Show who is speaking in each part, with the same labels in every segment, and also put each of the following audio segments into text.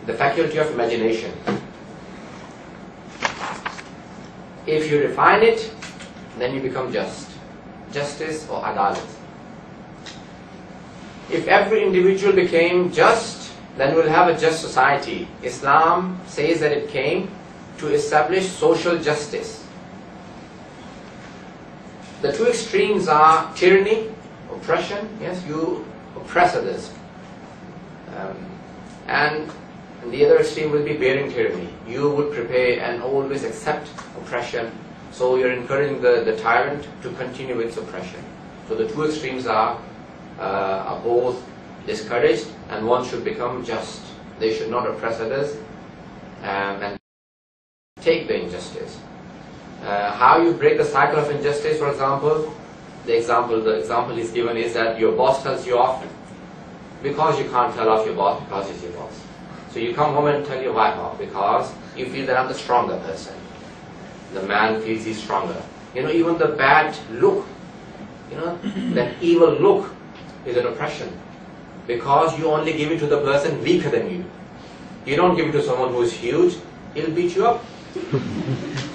Speaker 1: the faculty of imagination. If you refine it, then you become just. Justice or adalat. If every individual became just, then we'll have a just society. Islam says that it came to establish social justice. The two extremes are tyranny, oppression. Yes, you oppress others. And the other extreme will be bearing tyranny. You would prepare and always accept oppression. So you're encouraging the tyrant to continue its oppression. So the two extremes are both discouraged, and one should become just. They should not oppress others and take the injustice. How you break the cycle of injustice, for example, the example is given is that your boss tells you off because you can't tell off your boss because he's your boss. So you come home and tell your wife off because you feel that I'm the stronger person. The man feels he's stronger. You know, even the bad look, you know, that evil look is an oppression because you only give it to the person weaker than you. You don't give it to someone who is huge, he'll beat you up.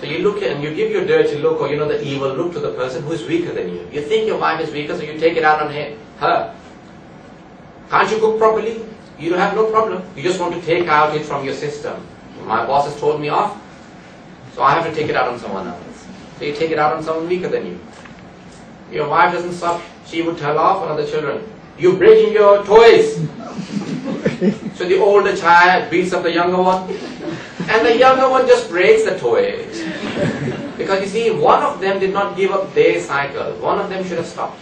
Speaker 1: So you look and you give your dirty look or you know the evil look to the person who is weaker than you. You think your wife is weaker, so you take it out on her. Can't you cook properly? You have no problem. You just want to take out it from your system. My boss has told me off, so I have to take it out on someone else. So you take it out on someone weaker than you. Your wife doesn't stop. She would tell off on other children, you're breaking your toys. So the older child beats up the younger one. And the younger one just breaks the toys. Because you see, one of them did not give up their cycle. One of them should have stopped.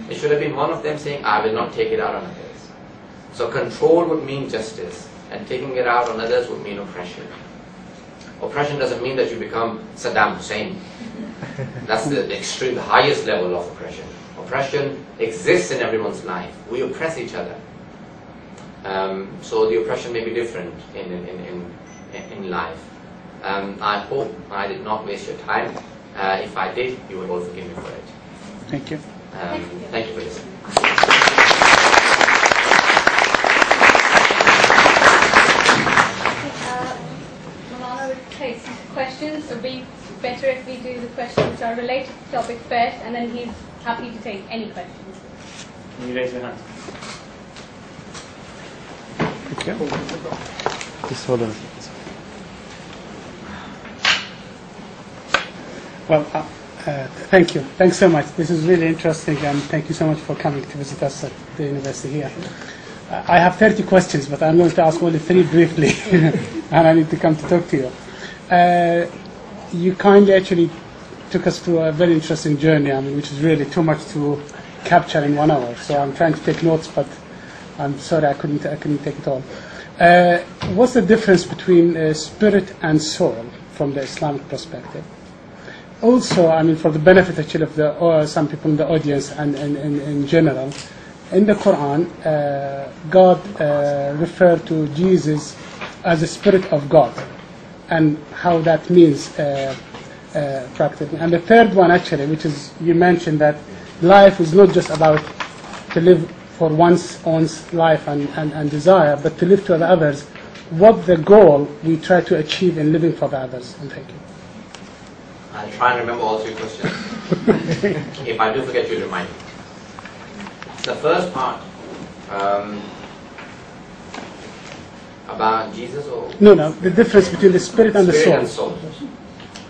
Speaker 1: It should have been one of them saying, I will not take it out on others. So control would mean justice. And taking it out on others would mean oppression. Oppression doesn't mean that you become Saddam Hussein. That's the extreme, the highest level of oppression. Oppression exists in everyone's life. We oppress each other. So the oppression may be different in life. I hope I did not waste your time. If I did, you would all forgive me for it.
Speaker 2: Thank you.
Speaker 1: Thank you for listening.
Speaker 3: Maulana would take questions. It would be better if we do the questions which are related to the topic first, and then he's happy to take any questions.
Speaker 4: Can you raise your hand?
Speaker 2: Okay. Just hold on. Well, thank you. Thanks so much. This is really interesting, and thank you so much for coming to visit us at the university here. I have 30 questions, but I'm going to ask only 3 briefly, and I need to come to talk to you. You kindly actually took us through a very interesting journey, I mean, which is really too much to capture in 1 hour. So I'm trying to take notes, but I'm sorry I couldn't take it all. What's the difference between spirit and soul from the Islamic perspective? Also, I mean, for the benefit actually of some people in the audience and in general, in the Quran, God referred to Jesus as the Spirit of God, and how that means practically. And the third one actually, which is you mentioned that life is not just about to live for one's own life and desire, but to live to the others. What the goal we try to achieve in living for the others? And thank you.
Speaker 1: I'll try and remember all 3 questions. If I do forget, you'll remind me. The first part about Jesus or
Speaker 2: no, the difference between the spirit and the soul.
Speaker 1: And soul.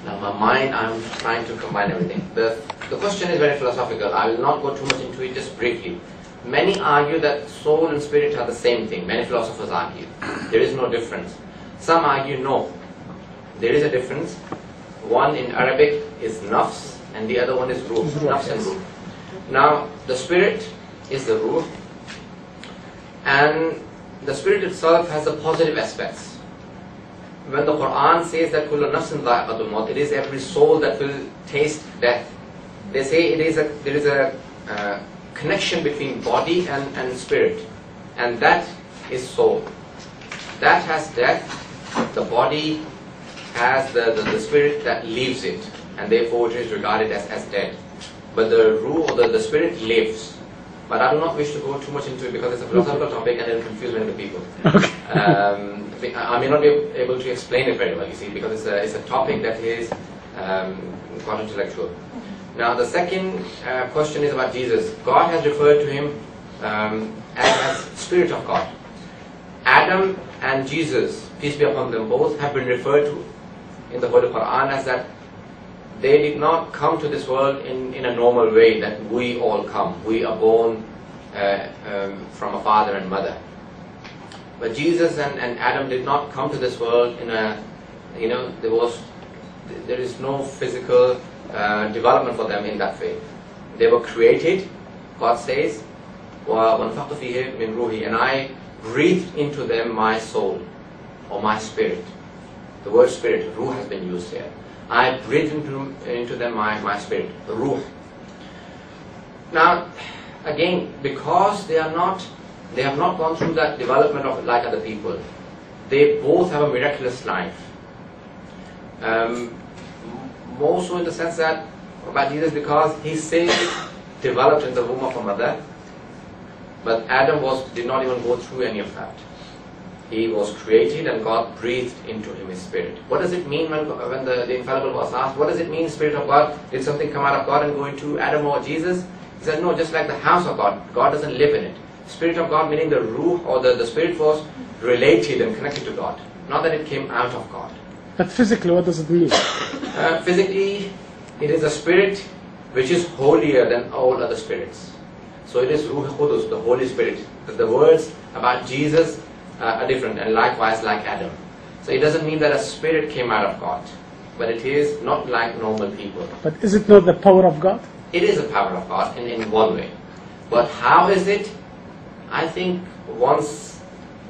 Speaker 1: Now, my mind, I'm trying to combine everything. The question is very philosophical. I will not go too much into it, just briefly. Many argue that soul and spirit are the same thing. Many philosophers argue there is no difference. Some argue no, there is a difference. One in Arabic is nafs and the other one is ruh. Nafs and ruh. Now the spirit is the ruh, and the spirit itself has the positive aspects. When the Quran says that kullu nafsin dha'iqatul maut, it is every soul that will taste death. They say there is a connection between body and spirit, and that is soul. That has death. The body has the spirit that leaves it, and therefore it is regarded as dead. But the ruh or the spirit lives. But I do not wish to go too much into it because it's a philosophical topic and it will confuse many people.
Speaker 2: Okay.
Speaker 1: I may not be able to explain it very well, you see, because it's a topic that is quite intellectual. Now the second question is about Jesus. God has referred to him as Spirit of God. Adam and Jesus, peace be upon them both, have been referred to in the Holy Quran as that they did not come to this world in a normal way that we all come. We are born from a father and mother. But Jesus and Adam did not come to this world in a, there is no physical development for them in that way. They were created, God says, وَنَفَخْتُ فِيهِ مِنْ رُوحِي, and I breathed into them my soul or my spirit. The word spirit, ruh, has been used here. I breathed into them my spirit, the ruh. Now, again, because they have not gone through that development of like other people, they both have a miraculous life. More so in the sense that about Jesus, because he simply developed in the womb of a mother, but Adam did not even go through any of that. He was created and God breathed into him his spirit. What does it mean when the infallible was asked, what does it mean, Spirit of God? Did something come out of God and go into Adam or Jesus? He said, no, just like the house of God, God doesn't live in it. Spirit of God, meaning the ruh or the spirit, was related and connected to God, not that it came out of God.
Speaker 2: But physically, what does it mean?
Speaker 1: Physically, it is a spirit which is holier than all other spirits. So it is Ruh Qudus, the Holy Spirit. The words about Jesus are different, and likewise like Adam. So it doesn't mean that a spirit came out of God, but it is not like normal people.
Speaker 2: But is it not the power of God?
Speaker 1: It is the power of God in one way. But how is it? I think once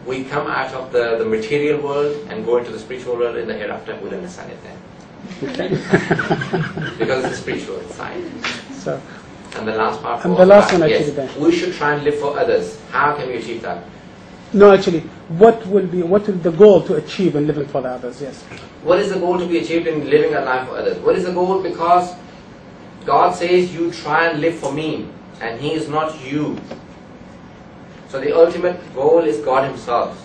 Speaker 1: we come out of the material world and go into the spiritual world in the hereafter, we'll understand it then.
Speaker 2: Okay.
Speaker 1: Because it's a spiritual side.
Speaker 2: So,
Speaker 1: and the last part.
Speaker 2: And the last one actually
Speaker 1: yes,
Speaker 2: then.
Speaker 1: we should try and live for others. How can we achieve that?
Speaker 2: No, actually, what will the goal to achieve in living for the others? Yes.
Speaker 1: What is the goal to be achieved in living a life for others? What is the goal? Because God says you try and live for me, and He is not you. So the ultimate goal is God Himself,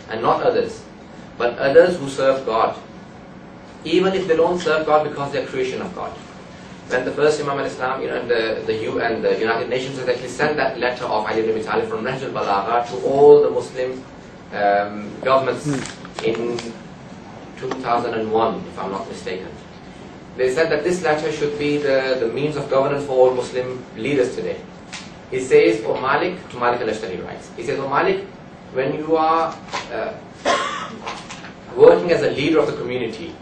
Speaker 1: and not others, but others who serve God, even if they don't serve God because they are creation of God. When the first Imam al-Islam, and the United Nations has actually sent that letter of Ali ibn Abi Talib from Nahj al-Balagha to all the Muslim governments in 2001, if I'm not mistaken. They said that this letter should be the means of governance for all Muslim leaders today. He says, O Malik, to Malik al-Ashtari writes, he says, O Malik, when you are working as a leader of the community,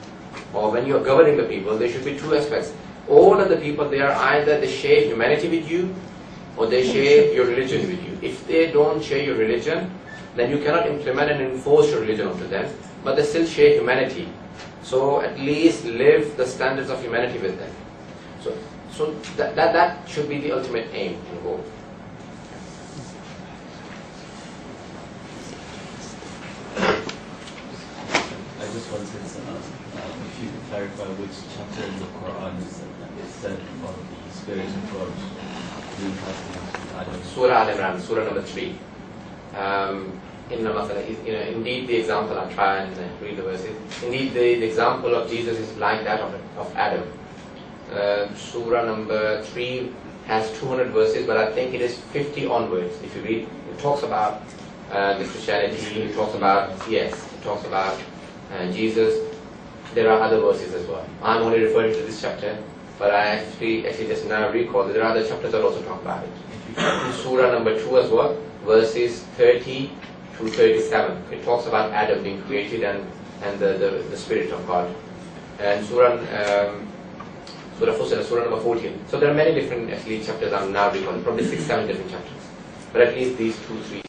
Speaker 1: or when you are governing the people, there should be two aspects. All of the people there, either they share humanity with you, or they share your religion with you. If they don't share your religion, then you cannot implement and enforce your religion onto them, but they still share humanity. So at least live the standards of humanity with them. So that should be the ultimate aim and goal.
Speaker 5: I just wanted to if you could clarify which chapter in the Quran is said about the Spirit of God being cast into Adam.
Speaker 1: Surah Al-Imran, Surah number 3. Indeed, the example, I'll try and read the verses. Indeed, the example of Jesus is like that of Adam. Surah number 3 has 200 verses, but I think it is 50 onwards. If you read, it talks about the Christianity, it talks about, it talks about Jesus. There are other verses as well. I'm only referring to this chapter, but I actually just now recall that there are other chapters that also talk about it. In Surah number 2 as well, verses 30 to 37, it talks about Adam being created and the Spirit of God. And Surah Fussilat, Surah number 14. So there are many different chapters I'm now recalling, probably 6-7 different chapters. But at least these 2-3